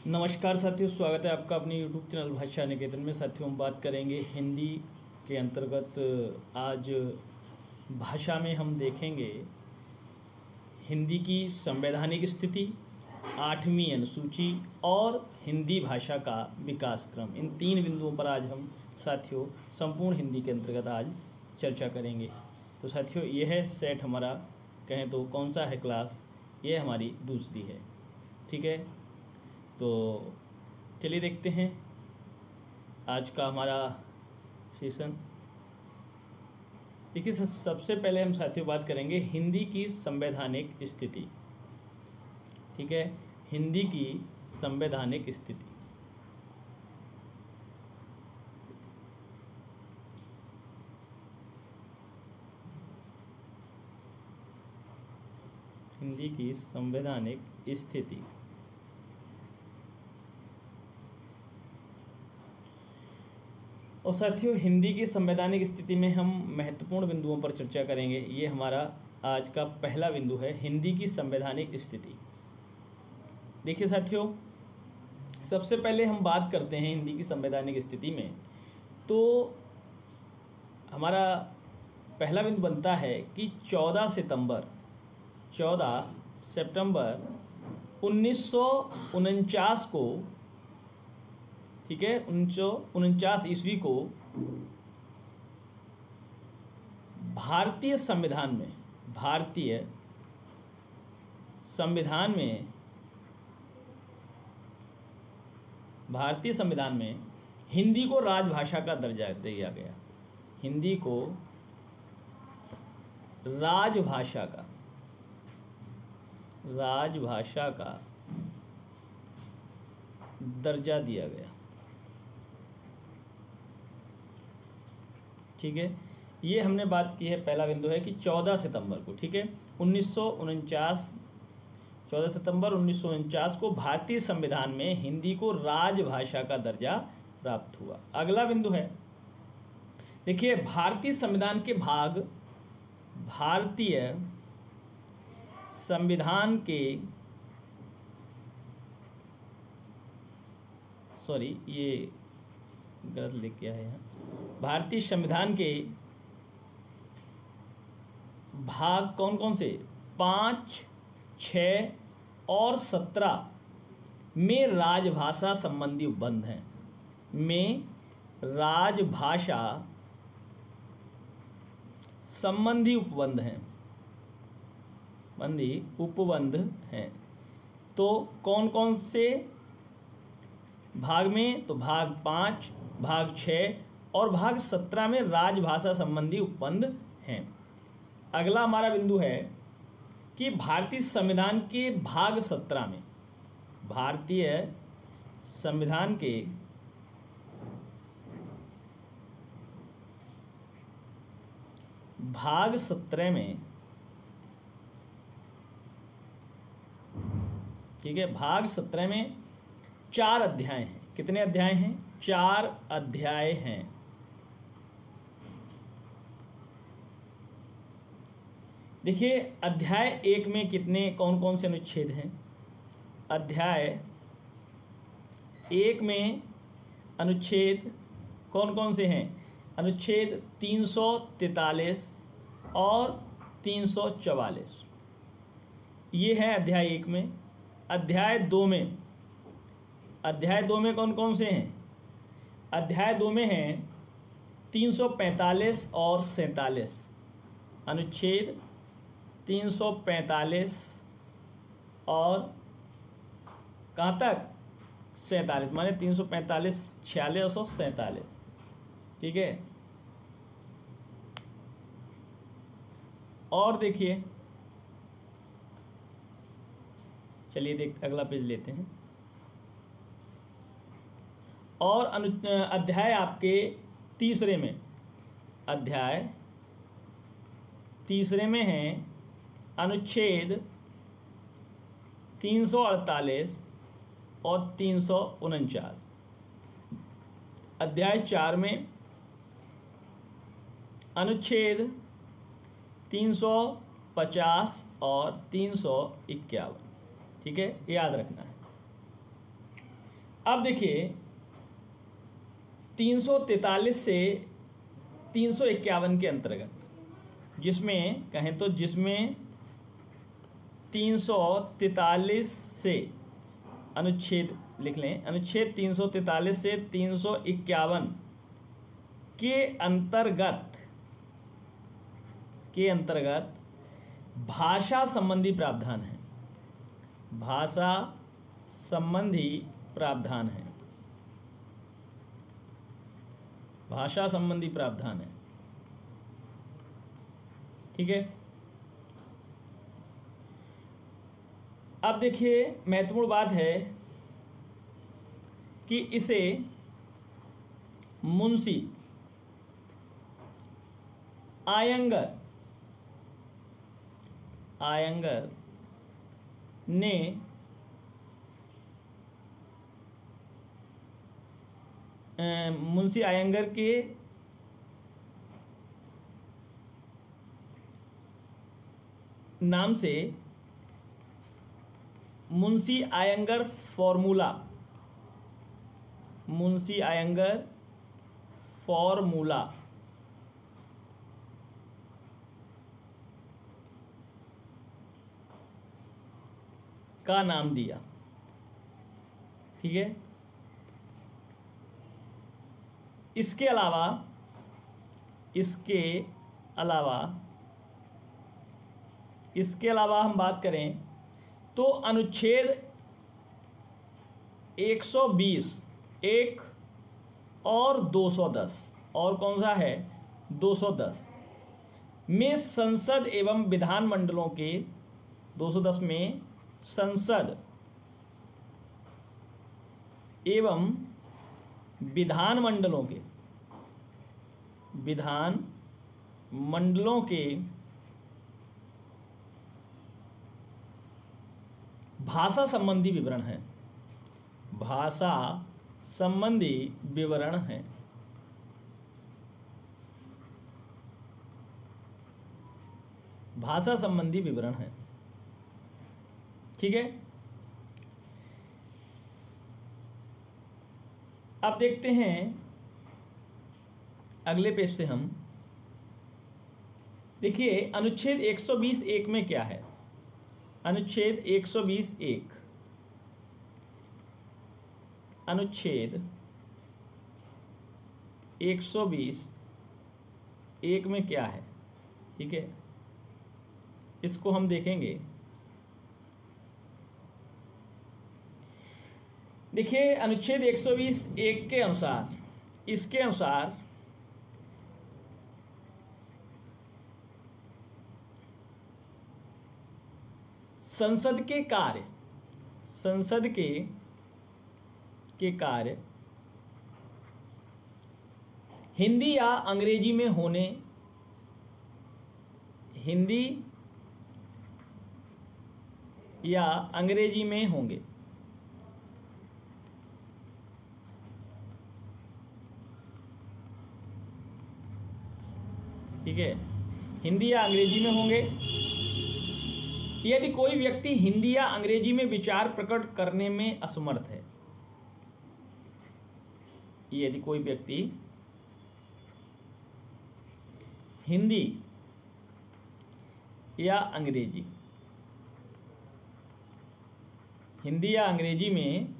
नमस्कार साथियों, स्वागत है आपका अपने यूट्यूब चैनल भाषा निकेतन में। साथियों, हम बात करेंगे हिंदी के अंतर्गत। आज भाषा में हम देखेंगे हिंदी की संवैधानिक स्थिति, 8वीं अनुसूची और हिंदी भाषा का विकास क्रम। इन 3 बिंदुओं पर आज हम साथियों संपूर्ण हिंदी के अंतर्गत आज चर्चा करेंगे। तो साथियों, यह है सेट हमारा, कहें तो कौन सा है क्लास, यह हमारी दूसरी है। ठीक है, तो चलिए देखते हैं आज का हमारा सेशन। देखिए, सबसे पहले हम साथियों बात करेंगे हिंदी की संवैधानिक स्थिति। ठीक है, हिंदी की संवैधानिक स्थिति। हिंदी की संवैधानिक स्थिति। और साथियों, हिंदी की संवैधानिक स्थिति में हम महत्वपूर्ण बिंदुओं पर चर्चा करेंगे। ये हमारा आज का पहला बिंदु है, हिंदी की संवैधानिक स्थिति। देखिए साथियों, सबसे पहले हम बात करते हैं हिंदी की संवैधानिक स्थिति में। तो हमारा पहला बिंदु बनता है कि 14 सितंबर 1949 को, ठीक है, 1949 ईस्वी को भारतीय संविधान में हिंदी को राजभाषा का दर्जा दिया गया। हिंदी को राजभाषा का दर्जा दिया गया। ठीक है, ये हमने बात की है। पहला बिंदु है कि 14 सितंबर को, ठीक है, 14 सितंबर 1949 को भारतीय संविधान में हिंदी को राजभाषा का दर्जा प्राप्त हुआ। अगला बिंदु है, देखिए, भारतीय संविधान के ये गलत लिख किया है यहाँ। भारतीय संविधान के भाग कौन कौन से? 5, 6 और 17 में राजभाषा संबंधी उपबंध हैं। उपबंध हैं। तो कौन कौन से भाग में? तो भाग 5, भाग 6 और भाग 17 में राजभाषा संबंधी उपबंध हैं। अगला हमारा बिंदु है कि भारतीय संविधान के भाग 17 में, भारतीय संविधान के भाग 17 में, ठीक है, भाग 17 में 4 अध्याय हैं। कितने अध्याय हैं? 4 अध्याय हैं। देखिए, अध्याय 1 में कौन कौन से अनुच्छेद हैं? अध्याय 1 में अनुच्छेद कौन कौन से हैं? अनुच्छेद 343 और 344, ये है अध्याय 1 में। अध्याय 2 में कौन कौन से हैं? अध्याय 2 में हैं 345 और 47, अनुच्छेद 345 और कहाँ तक? 47, माने 345, 46 और 47। ठीक है, और देखिए, चलिए अगला पेज लेते हैं। और अध्याय आपके तीसरे में हैं अनुच्छेद 348 और 349। अध्याय 4 में अनुच्छेद 350 और 351। ठीक है, याद रखना है। अब देखिए 343 से 351 के अंतर्गत, जिसमें कहें तो जिसमें 343 से अनुच्छेद लिख लें, अनुच्छेद 343 से 351 के अंतर्गत भाषा संबंधी प्रावधान है, भाषा संबंधी प्रावधान है, भाषा संबंधी प्रावधान है। ठीक है। अब देखिए महत्वपूर्ण बात है कि इसे मुंशी आयंगर ने मुंशी आयंगर के नाम से मुंशी आयंगर फॉर्मूला का नाम दिया। ठीक है। इसके अलावा हम बात करें तो अनुच्छेद 120 एक और 210 और कौन सा है 210 में संसद एवं विधान मंडलों के 210 में संसद एवं विधान मंडलों के भाषा संबंधी विवरण है, भाषा संबंधी विवरण है। भाषा संबंधी विवरण है। ठीक है। अब देखते हैं अगले पेज से हम, देखिए अनुच्छेद 120 एक में क्या है। अनुच्छेद 120 एक, अनुच्छेद 120 एक में क्या है। ठीक है, इसको हम देखेंगे। देखिए अनुच्छेद 120 एक के अनुसार, इसके अनुसार संसद के कार्य हिंदी या अंग्रेजी में होंगे। ठीक है, हिंदी या अंग्रेजी में होंगे। यदि कोई व्यक्ति हिंदी या अंग्रेजी में विचार प्रकट करने में असमर्थ है, यदि कोई व्यक्ति हिंदी या अंग्रेजी में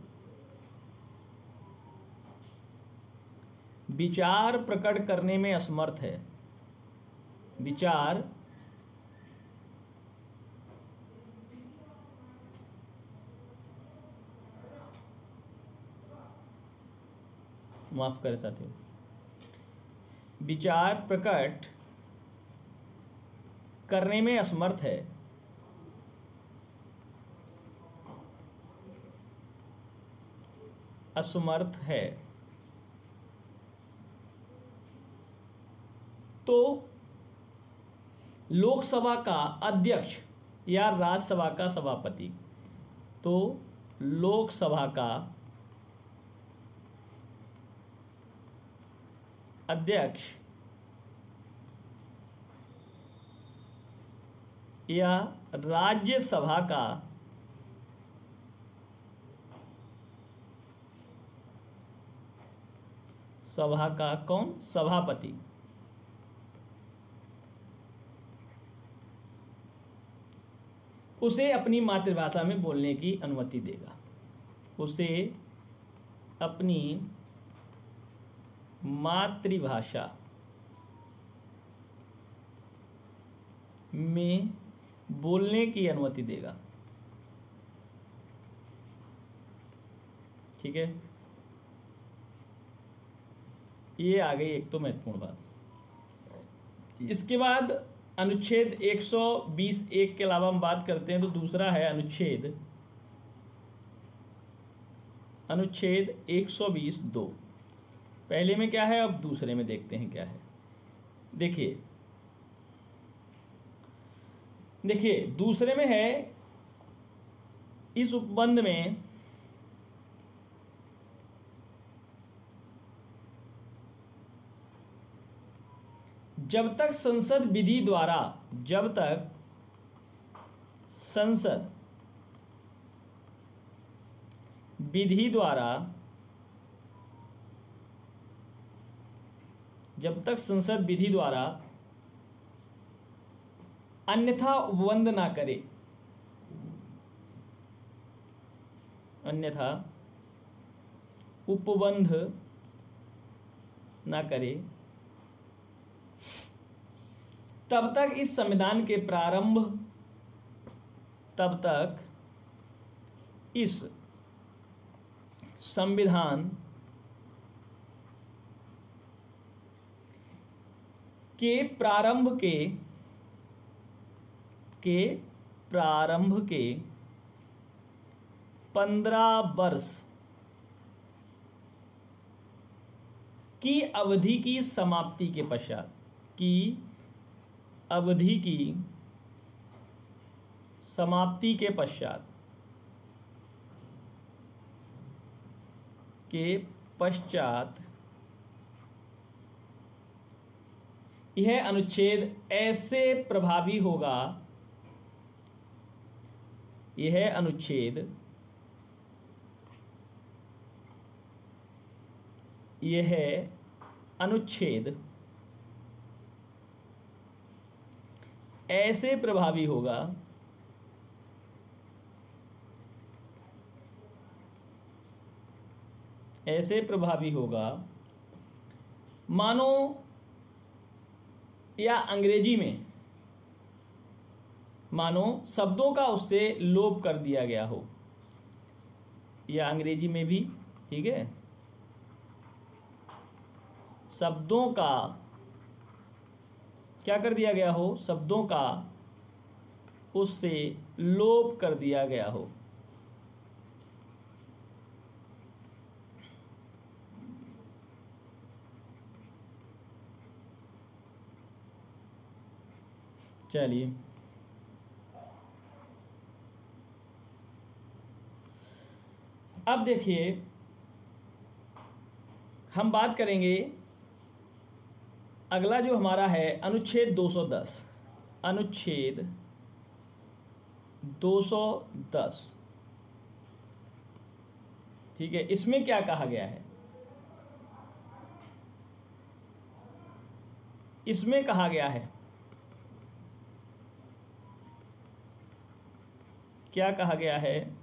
विचार प्रकट करने में असमर्थ है, माफ करें साथियों, विचार प्रकट करने में असमर्थ है, तो लोकसभा का अध्यक्ष या राज्यसभा का सभापति, तो लोकसभा का अध्यक्ष या राज्यसभा का सभा का कौन? सभापति। उसे अपनी मातृभाषा में बोलने की अनुमति देगा। उसे अपनी मातृभाषा में बोलने की अनुमति देगा। ठीक है, ये आ गई एक तो महत्वपूर्ण बात। इसके बाद अनुच्छेद 120(1) के अलावा हम बात करते हैं तो दूसरा है अनुच्छेद 120(2). पहले में क्या है, अब दूसरे में देखते हैं क्या है। देखिए दूसरे में है, इस उपबंध में जब तक संसद विधि द्वारा अन्यथा उपबंध ना करे तब तक इस संविधान के प्रारंभ के 15 वर्ष की अवधि की समाप्ति के पश्चात यह अनुच्छेद ऐसे प्रभावी होगा, यह अनुच्छेद ऐसे प्रभावी होगा मानो या अंग्रेजी में मानो शब्दों का उससे लोप कर दिया गया हो, या अंग्रेजी में भी, ठीक है, शब्दों का क्या कर दिया गया हो, शब्दों का उससे लोप कर दिया गया हो। चलिए अब देखिए, हम बात करेंगे अगला जो हमारा है अनुच्छेद 210। अनुच्छेद 210, ठीक है, इसमें क्या कहा गया है? इसमें कहा गया है, क्या कहा गया है?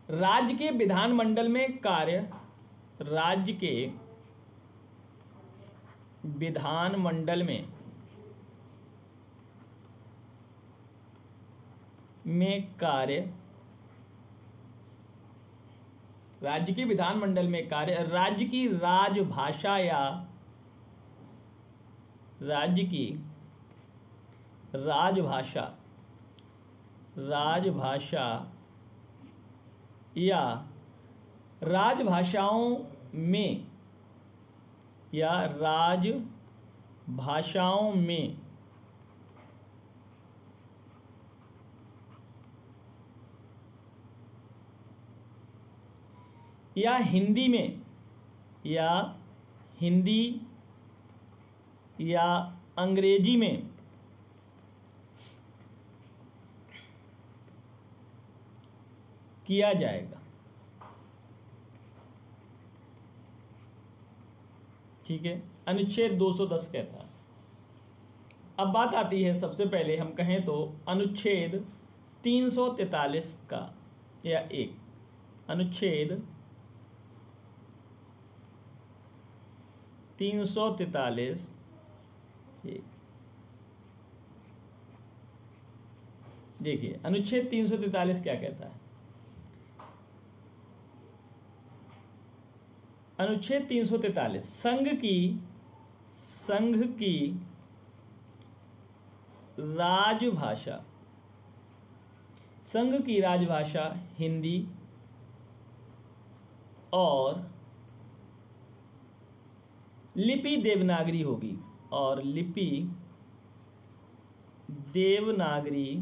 राज्य के विधानमंडल में कार्य राज्य की राजभाषा या राजभाषाओं में या हिंदी या अंग्रेजी में किया जाएगा। ठीक है, अनुच्छेद 210 कहता है। अब बात आती है, सबसे पहले हम कहें तो अनुच्छेद 343 का, या एक अनुच्छेद 343 एक, देखिए अनुच्छेद 343 क्या कहता है। अनुच्छेद 343 संघ की राजभाषा, संघ की राजभाषा हिंदी और लिपि देवनागरी होगी, और लिपि देवनागरी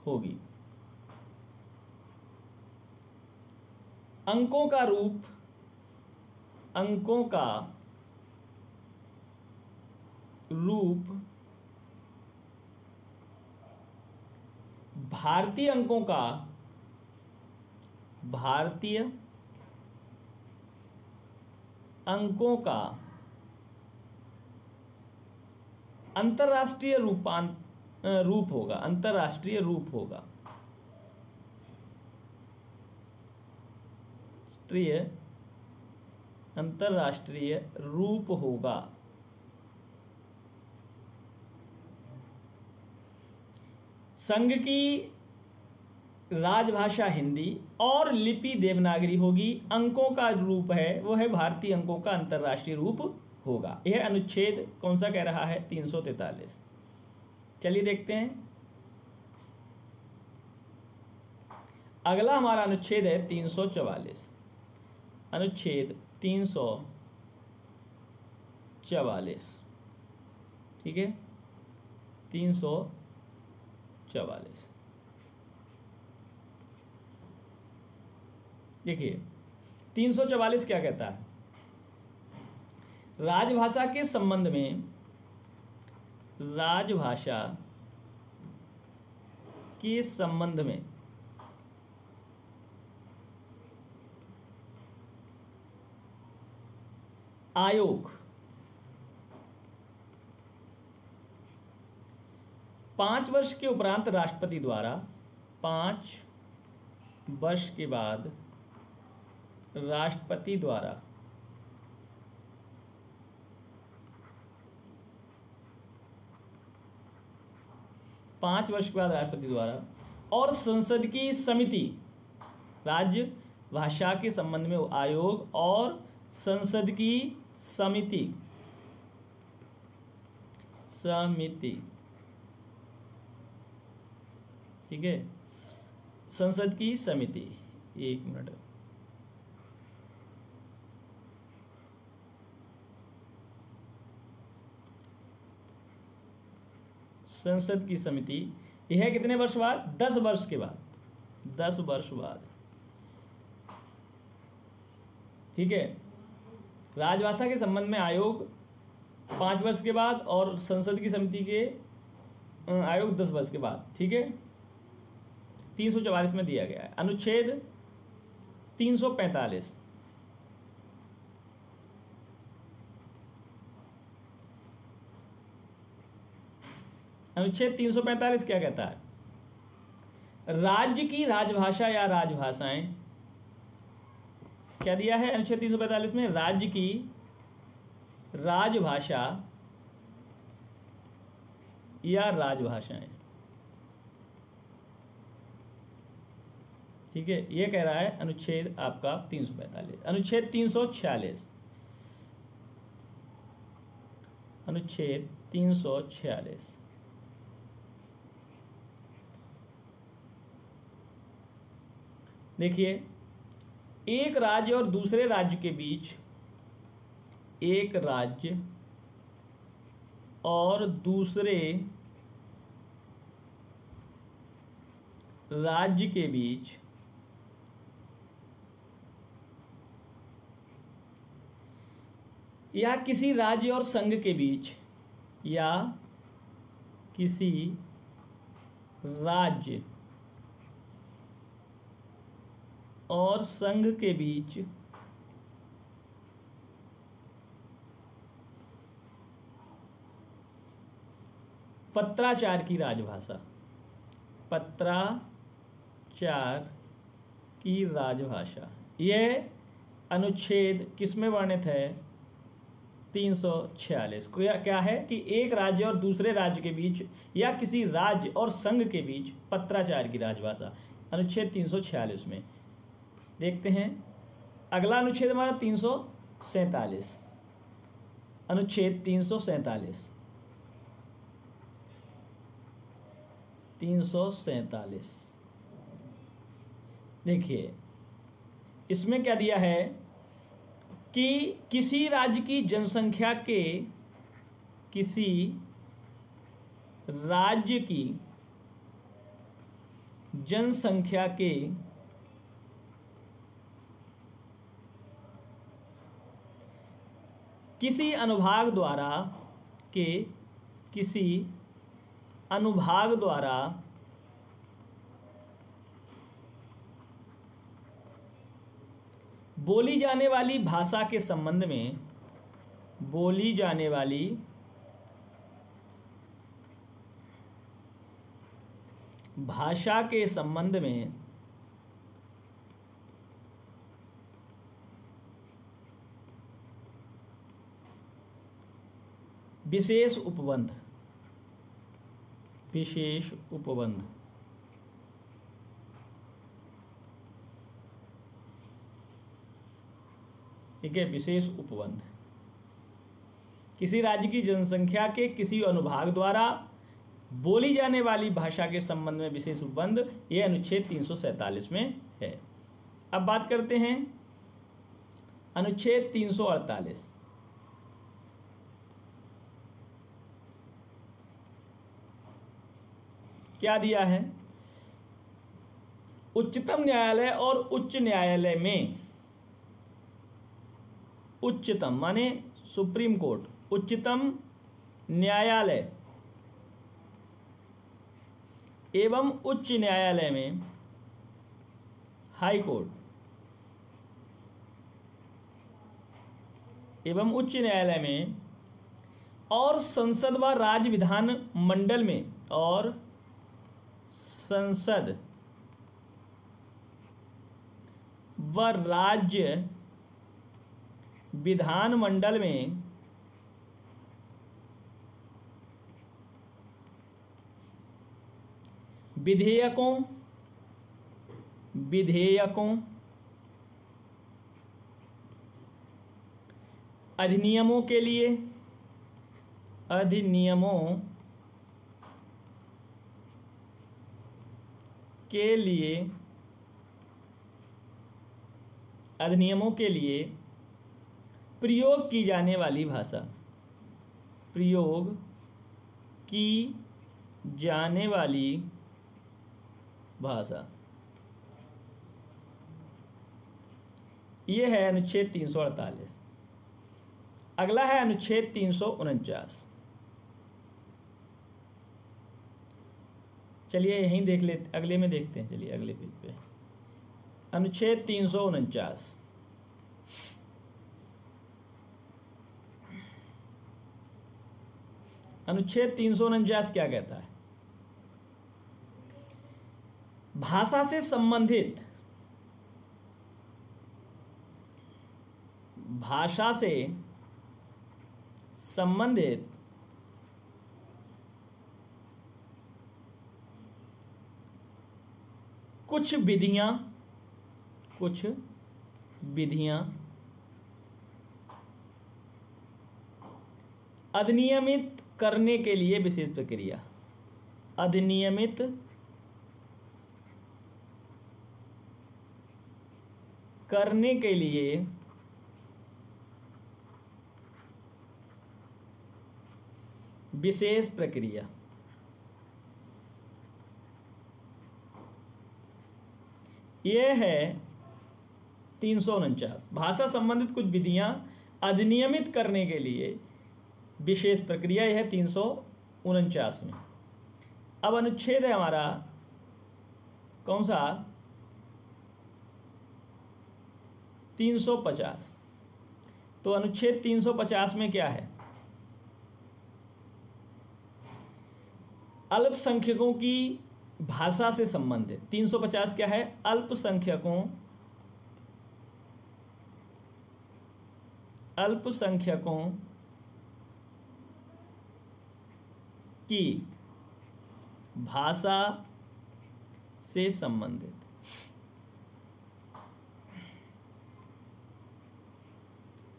होगी। अंकों का रूप भारतीय अंकों का अंतर्राष्ट्रीय रूप होगा, अंतर्राष्ट्रीय रूप होगा, अंतर्राष्ट्रीय रूप होगा। संघ की राजभाषा हिंदी और लिपि देवनागरी होगी। अंकों का रूप है वो है भारतीय अंकों का अंतर्राष्ट्रीय रूप होगा। यह अनुच्छेद कौन सा कह रहा है? 343। चलिए देखते हैं। अगला हमारा अनुच्छेद है 344। अनुच्छेद 344, ठीक है, 344। देखिए 344 क्या कहता है? राजभाषा के संबंध में, राजभाषा के संबंध में आयोग 5 वर्ष के उपरांत राष्ट्रपति द्वारा, 5 वर्ष के बाद राष्ट्रपति द्वारा और संसद की समिति, राज्य भाषा के संबंध में आयोग और संसद की समिति, ठीक है, संसद की समिति, एक मिनट, संसद की समिति, यह कितने वर्ष बाद? 10 वर्ष के बाद, 10 वर्ष बाद, ठीक है। राजभाषा के संबंध में आयोग 5 वर्ष के बाद और संसद की समिति के आयोग 10 वर्ष के बाद, ठीक है। 344 में दिया गया है। अनुच्छेद 345, अनुच्छेद 345 क्या कहता है? राज्य की राजभाषा या राजभाषाएं, क्या दिया है अनुच्छेद 345 में? राज्य की राजभाषा या राजभाषाएं, ठीक है, ये कह रहा है अनुच्छेद आपका 345। अनुच्छेद 346, अनुच्छेद 346, देखिए, एक राज्य और दूसरे राज्य के बीच, एक राज्य और दूसरे राज्य के बीच या किसी राज्य और संघ के बीच, या किसी राज्य और संघ के बीच पत्राचार की राजभाषा, पत्राचार की राजभाषा, यह अनुच्छेद किसमें वर्णित है? 346। क्या है कि एक राज्य और दूसरे राज्य के बीच या किसी राज्य और संघ के बीच पत्राचार की राजभाषा, अनुच्छेद 346 में। देखते हैं अगला अनुच्छेद हमारा 347, अनुच्छेद 347। देखिए इसमें क्या दिया है कि किसी राज्य की जनसंख्या के, किसी राज्य की जनसंख्या के किसी अनुभाग द्वारा बोली जाने वाली भाषा के संबंध में, बोली जाने वाली भाषा के संबंध में विशेष उपबंध, विशेष उपबंध, ठीक है, विशेष उपबंध, किसी राज्य की जनसंख्या के किसी अनुभाग द्वारा बोली जाने वाली भाषा के संबंध में विशेष उपबंध, यह अनुच्छेद 347 में है। अब बात करते हैं अनुच्छेद 348। क्या दिया है? उच्चतम न्यायालय और उच्च न्यायालय में, उच्चतम माने सुप्रीम कोर्ट, उच्चतम न्यायालय एवं उच्च न्यायालय में, हाई कोर्ट एवं उच्च न्यायालय में, और संसद व राज्य विधान मंडल में, और संसद व राज्य विधान मंडल में विधेयकों, अधिनियमों के लिए, अधिनियमों के लिए प्रयोग की जाने वाली भाषा, प्रयोग की जाने वाली भाषा, यह है अनुच्छेद 348। अगला है अनुच्छेद 349। चलिए यहीं देख लेते, अगले में देखते हैं। चलिए अगले पेज पे अनुच्छेद 349। अनुच्छेद 349 क्या कहता है? भाषा से संबंधित, भाषा से संबंधित कुछ विधियां अधिनियमित करने के लिए विशेष प्रक्रिया, अधिनियमित करने के लिए विशेष प्रक्रिया, यह है 349। भाषा संबंधित कुछ विधियां अधिनियमित करने के लिए विशेष प्रक्रिया, यह है 349 में। अब अनुच्छेद है हमारा कौन सा? 350। तो अनुच्छेद 350 में क्या है? अल्पसंख्यकों की भाषा से संबंधित 350 क्या है? अल्पसंख्यकों की भाषा से संबंधित।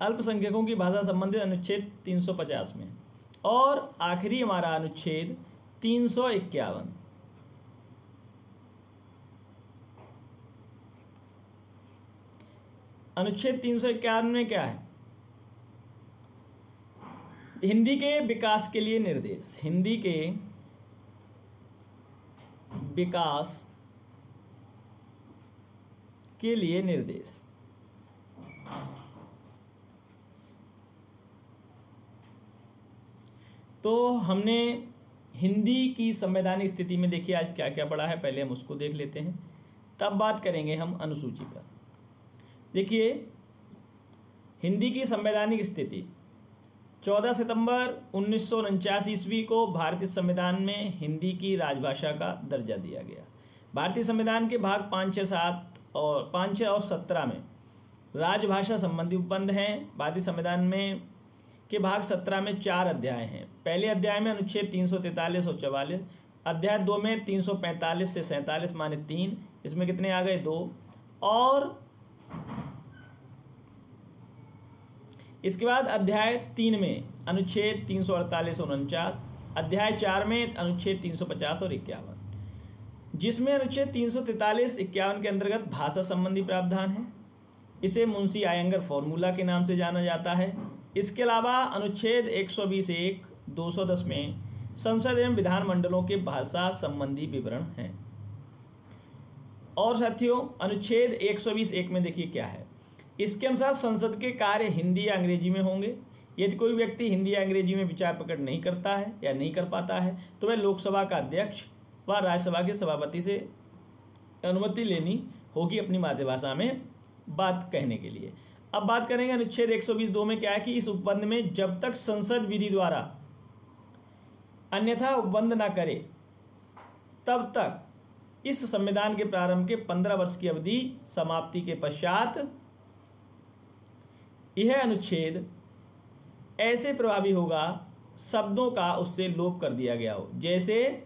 अल्पसंख्यकों की भाषा संबंधित अनुच्छेद 350 में। और आखिरी हमारा अनुच्छेद 351। अनुच्छेद 351 में क्या है? हिंदी के विकास के लिए निर्देश। हिंदी के विकास के लिए निर्देश। तो हमने हिंदी की संवैधानिक स्थिति में देखिए आज क्या क्या पढ़ा है, पहले हम उसको देख लेते हैं, तब बात करेंगे हम अनुसूची पर। देखिए हिंदी की संवैधानिक स्थिति 14 सितंबर 1949 ईस्वी को भारतीय संविधान में हिंदी की राजभाषा का दर्जा दिया गया। भारतीय संविधान के भाग 5, 6, 7 और 5, 6 और 17 में राजभाषा संबंधी उपबंध हैं। भारतीय संविधान में के भाग 17 में 4 अध्याय हैं। पहले अध्याय में अनुच्छेद 343 और 44, अध्याय 2 में 345 से 47 माने 3, इसमें कितने आ गए? 2। और इसके बाद अध्याय 3 में अनुच्छेद 348 और 49, अध्याय 4 में अनुच्छेद 350 और 51, जिसमें अनुच्छेद 343, 51 के अंतर्गत भाषा संबंधी प्रावधान है। इसे मुंशी आयंगर फॉर्मूला के नाम से जाना जाता है। इसके अलावा अनुच्छेद 120(1), 210 में संसद एवं विधानमंडलों के भाषा संबंधी विवरण हैं। और साथियों अनुच्छेद 120(1) में देखिए क्या है? इसके अनुसार संसद के कार्य हिंदी या अंग्रेजी में होंगे। यदि कोई व्यक्ति हिंदी या अंग्रेजी में विचार प्रकट नहीं करता है या नहीं कर पाता है तो वह लोकसभा का अध्यक्ष व राज्यसभा के सभापति से अनुमति लेनी होगी अपनी मातृभाषा में बात कहने के लिए। अब बात करेंगे अनुच्छेद 120(2) में क्या है कि इस उपबंध में जब तक संसद विधि द्वारा अन्यथा उपबंध न करे तब तक इस संविधान के प्रारंभ के 15 वर्ष की अवधि समाप्ति के पश्चात यह अनुच्छेद ऐसे प्रभावी होगा शब्दों का उससे लोप कर दिया गया हो, जैसे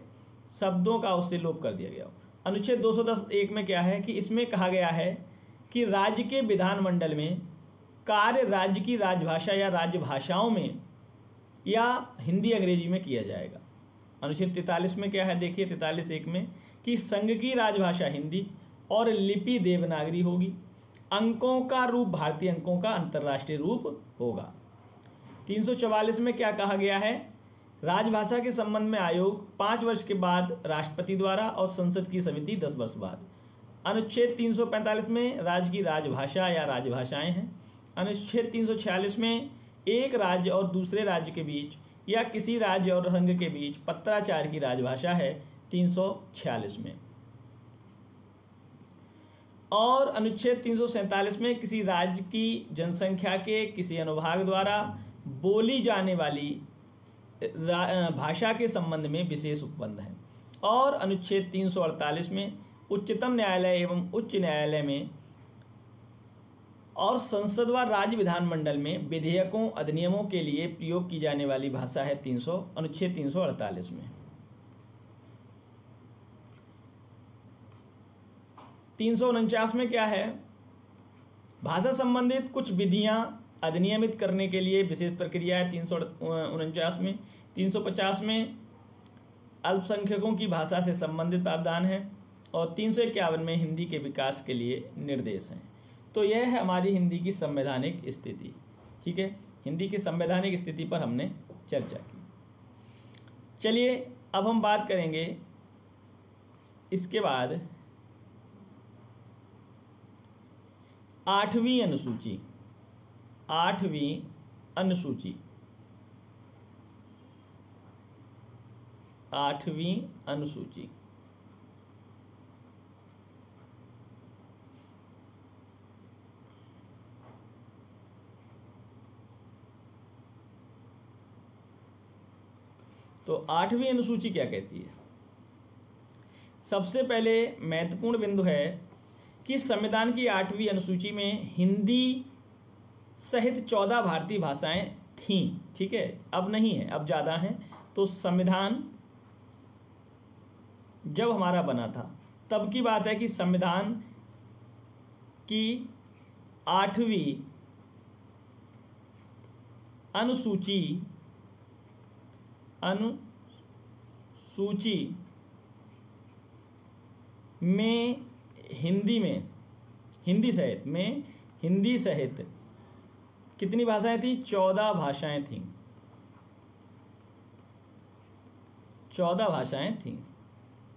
शब्दों का उससे लोप कर दिया गया हो। अनुच्छेद 210(1) में क्या है कि इसमें कहा गया है कि राज्य के विधानमंडल में कार्य राज्य की राजभाषा या राज्य भाषाओं में या हिंदी अंग्रेजी में किया जाएगा। अनुच्छेद 43 में क्या है? देखिए 43(1) में कि संघ की राजभाषा हिंदी और लिपि देवनागरी होगी। अंकों का रूप भारतीय अंकों का अंतर्राष्ट्रीय रूप होगा। 344 में क्या कहा गया है? राजभाषा के संबंध में आयोग 5 वर्ष के बाद राष्ट्रपति द्वारा और संसद की समिति 10 वर्ष बाद। अनुच्छेद 345 में राज्य की राजभाषा या राजभाषाएं हैं। अनुच्छेद 346 में एक राज्य और दूसरे राज्य के बीच या किसी राज्य और संघ के बीच पत्राचार की राजभाषा है 346 में। और अनुच्छेद 347 में किसी राज्य की जनसंख्या के किसी अनुभाग द्वारा बोली जाने वाली भाषा के संबंध में विशेष उपबंध है। और अनुच्छेद 348 में उच्चतम न्यायालय एवं उच्च न्यायालय में और संसद व राज्य विधानमंडल में विधेयकों अधिनियमों के लिए प्रयोग की जाने वाली भाषा है अनुच्छेद 348 में। 349 में क्या है? भाषा संबंधित कुछ विधियां अधिनियमित करने के लिए विशेष प्रक्रिया है 349 में। 350 में अल्पसंख्यकों की भाषा से संबंधित प्रावधान है और 351 में हिंदी के विकास के लिए निर्देश हैं। तो यह है हमारी हिंदी की संवैधानिक स्थिति। ठीक है, हिंदी की संवैधानिक स्थिति पर हमने चर्चा की। चलिए अब हम बात करेंगे इसके बाद 8वीं अनुसूची। 8वीं अनुसूची 8वीं अनुसूची तो 8वीं अनुसूची क्या कहती है? सबसे पहले महत्वपूर्ण बिंदु है कि संविधान की 8वीं अनुसूची में हिंदी सहित 14 भारतीय भाषाएं थीं, ठीक है, अब नहीं है, अब ज़्यादा हैं। तो संविधान जब हमारा बना था तब की बात है कि संविधान की 8वीं अनुसूची में हिंदी सहित कितनी भाषाएं थी? 14 भाषाएं थीं, 14 भाषाएं थीं,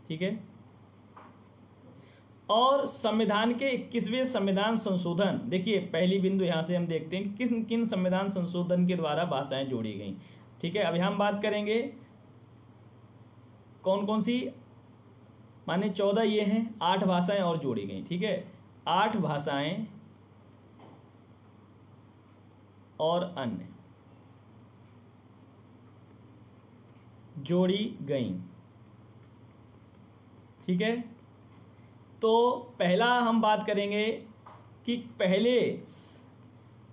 ठीक है। और संविधान के 21वें संविधान संशोधन, देखिए पहली बिंदु यहाँ से हम देखते हैं कि किन किन संविधान संशोधन के द्वारा भाषाएं जोड़ी गई, ठीक है। अभी हम बात करेंगे कौन कौन सी, माने 14 ये हैं, 8 भाषाएं और जोड़ी गई, ठीक है। 8 भाषाएं और अन्य जोड़ी गई, ठीक है। तो पहला हम बात करेंगे कि पहले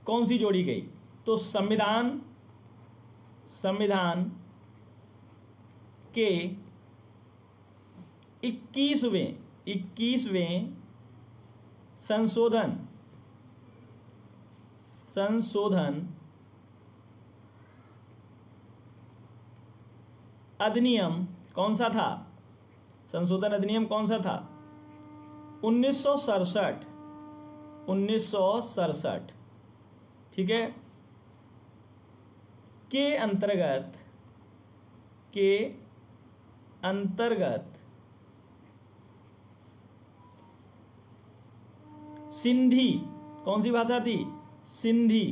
कौन सी जोड़ी गई। तो संविधान के 21वें संशोधन अधिनियम कौन सा था? संशोधन अधिनियम कौन सा था? 1967, ठीक है, के अंतर्गत सिंधी, कौन सी भाषा थी? सिंधी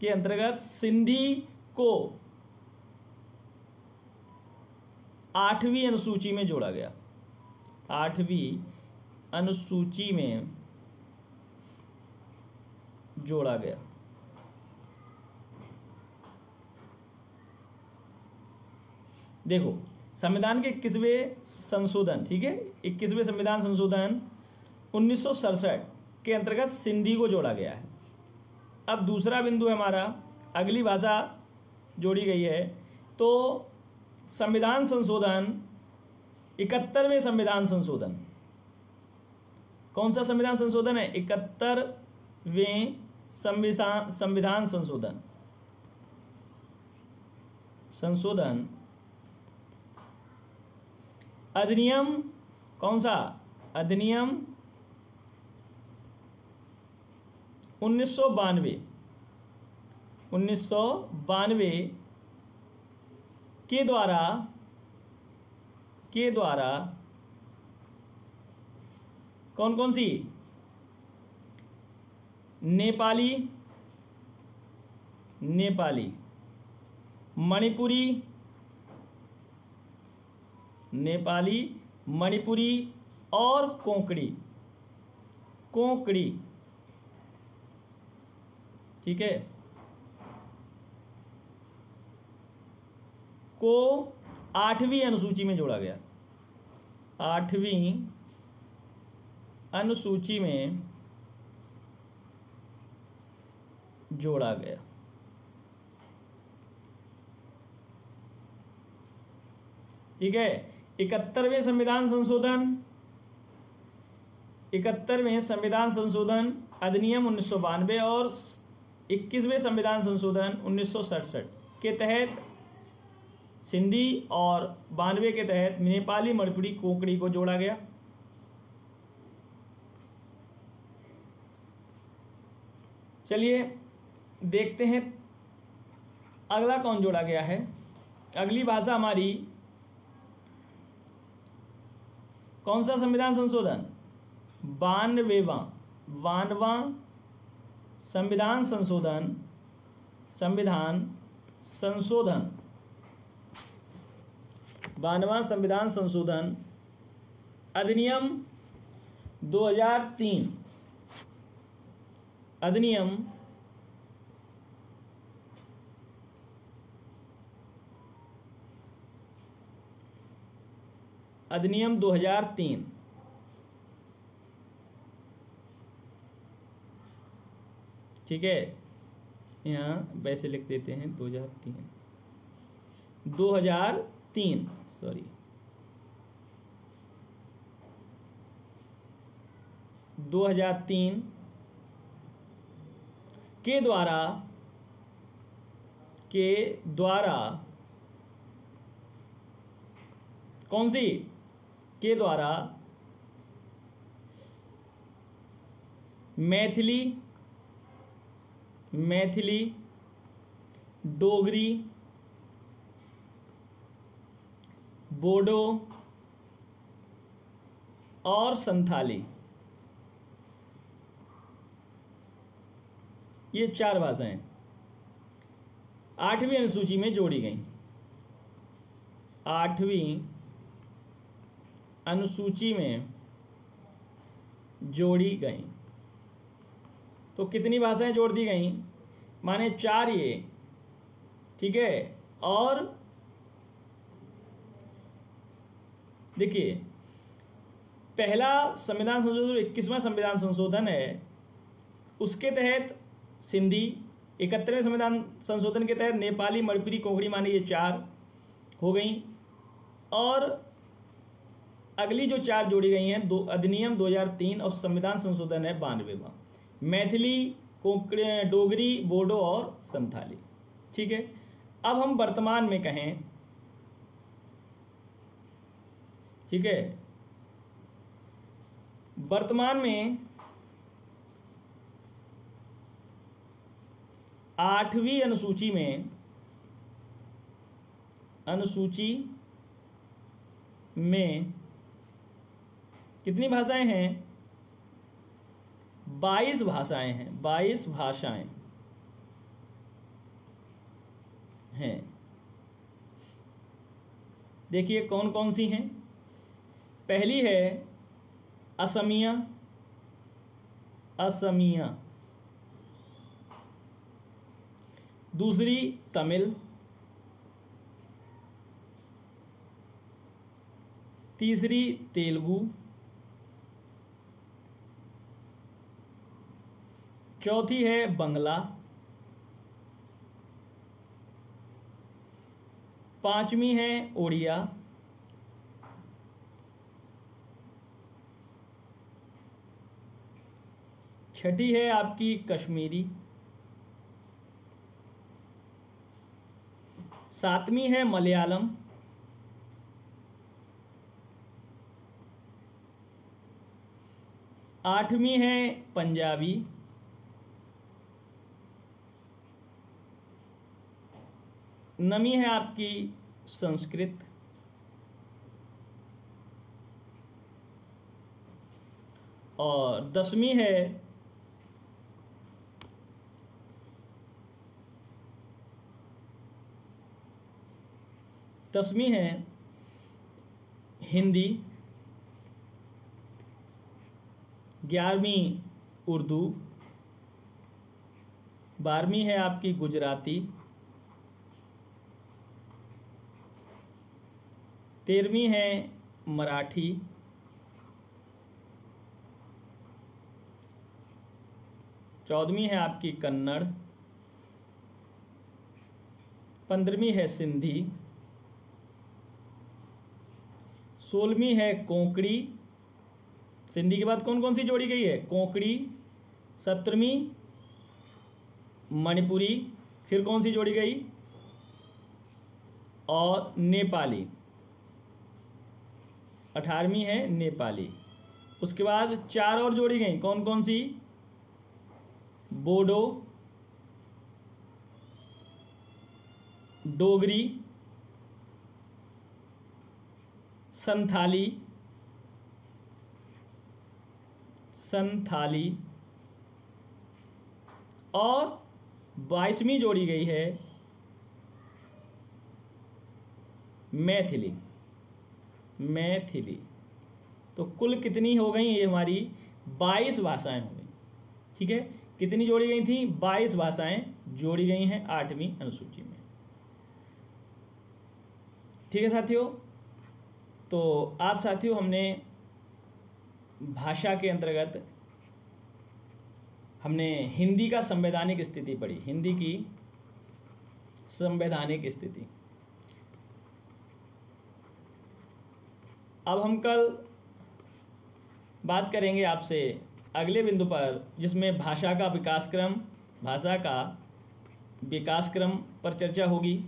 के अंतर्गत सिंधी को 8वीं अनुसूची में जोड़ा गया, 8वीं अनुसूची में जोड़ा गया। देखो संविधान के 21वें संशोधन, ठीक है, 21वें संविधान संशोधन 1967 के अंतर्गत सिंधी को जोड़ा गया है। अब दूसरा बिंदु है हमारा, अगली भाषा जोड़ी गई है। तो संविधान संशोधन 71वें संविधान संशोधन, कौन सा संविधान संशोधन है? 71वें संविधान संशोधन अधिनियम, कौन सा? अधिनियम 1992 के द्वारा कौन कौन सी? नेपाली, मणिपुरी और कोंकणी, ठीक है, को 8वीं अनुसूची में जोड़ा गया, 8वीं अनुसूची में जोड़ा गया, ठीक है। 71वें संविधान संशोधन अधिनियम 1992 और 21वें संविधान संशोधन 1967 के तहत सिंधी और 92 के तहत नेपाली, मणिपुरी, कोंकणी को जोड़ा गया। चलिए देखते हैं अगला कौन जोड़ा गया है। अगली भाषा हमारी कौन सा संविधान संशोधन? 92वां संविधान संशोधन 92वां संविधान संशोधन अधिनियम 2003, अधिनियम अधिनियम 2003, ठीक है, यहाँ वैसे लिख देते हैं 2003 सॉरी 2003 के द्वारा कौन सी के द्वारा मैथिली, डोगरी, बोडो और संथाली, ये 4 भाषाएं 8वीं अनुसूची में जोड़ी गई। 8वीं अनुसूची में जोड़ी गई। तो कितनी भाषाएं जोड़ दी गई? माने 4 ये, ठीक है। और देखिए, पहला संविधान संशोधन 21वां संविधान संशोधन है, उसके तहत सिंधी, 71वें संविधान संशोधन के तहत नेपाली, मणिपुरी, कोंकणी, माने ये 4 हो गई। और अगली जो 4 जोड़ी गई हैं, अधिनियम 2003 और संविधान संशोधन है 92वां, मैथिली, कोंकणी, डोगरी, बोडो और संथाली, ठीक है। अब हम वर्तमान में कहें, ठीक है, वर्तमान में 8वीं अनुसूची में कितनी भाषाएं हैं? 22 भाषाएं हैं। 22 भाषाएं हैं। देखिए कौन कौन सी हैं। पहली है असमिया, दूसरी तमिल, तीसरी तेलुगु, चौथी है बंगला, 5वीं है उड़िया, 6ठी है आपकी कश्मीरी, 7वीं है मलयालम, 8वीं है पंजाबी, 9वीं है आपकी संस्कृत, और 10वीं है हिंदी, 11वीं उर्दू, 12वीं है आपकी गुजराती, 13वीं है मराठी, 14वीं है आपकी कन्नड़, 15वीं है सिंधी, 16वीं है कोंकणी। सिंधी के बाद कौन कौन सी जोड़ी गई है? कोंकणी। 17वीं मणिपुरी, फिर कौन सी जोड़ी गई? और नेपाली। 18वीं है नेपाली। उसके बाद 4 और जोड़ी गई, कौन कौन सी? बोडो, डोगरी, संथाली और 22वीं जोड़ी गई है मैथिली। तो कुल कितनी हो गई? ये हमारी 22 भाषाएं हो गई। ठीक है, कितनी जोड़ी गई थी? 22 भाषाएं जोड़ी गई हैं 8वीं अनुसूची में। ठीक है साथियों, तो आज साथियों हमने भाषा के अंतर्गत हमने हिंदी का संवैधानिक स्थिति पढ़ी, हिंदी की संवैधानिक स्थिति। अब हम कल बात करेंगे आपसे अगले बिंदु पर, जिसमें भाषा का विकास क्रम पर चर्चा होगी।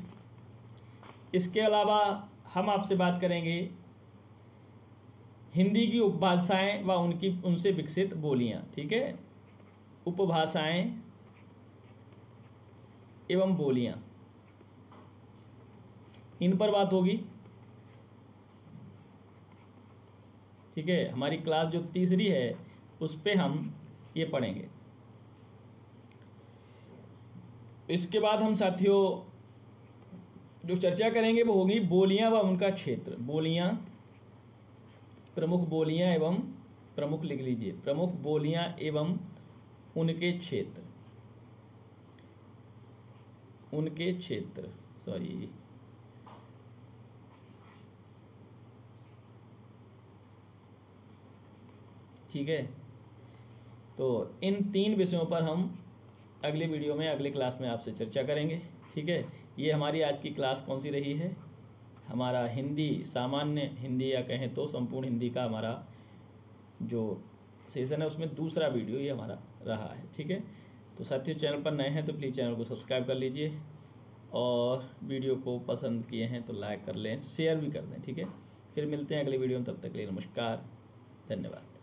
इसके अलावा हम आपसे बात करेंगे हिंदी की उपभाषाएं व उनसे विकसित बोलियां। ठीक है, उपभाषाएं एवं बोलियां, इन पर बात होगी। ठीक है, हमारी क्लास जो तीसरी है उस पे हम ये पढ़ेंगे। इसके बाद हम साथियों जो चर्चा करेंगे वो होगी बोलियां व उनका क्षेत्र। बोलियां, प्रमुख बोलियां एवं प्रमुख लिख लीजिए, प्रमुख बोलियां एवं उनके क्षेत्र सॉरी ठीक है। तो इन 3 विषयों पर हम अगले वीडियो में, अगले क्लास में आपसे चर्चा करेंगे। ठीक है, ये हमारी आज की क्लास कौन सी रही है? हमारा हिंदी, सामान्य हिंदी या कहें तो संपूर्ण हिंदी का हमारा जो सेशन है उसमें दूसरा वीडियो ये हमारा रहा है। ठीक है, तो साथियों चैनल पर नए हैं तो प्लीज़ चैनल को सब्सक्राइब कर लीजिए और वीडियो को पसंद किए हैं तो लाइक कर लें, शेयर भी कर दें। ठीक है, फिर मिलते हैं अगले वीडियो में, तब तक के लिए नमस्कार, धन्यवाद।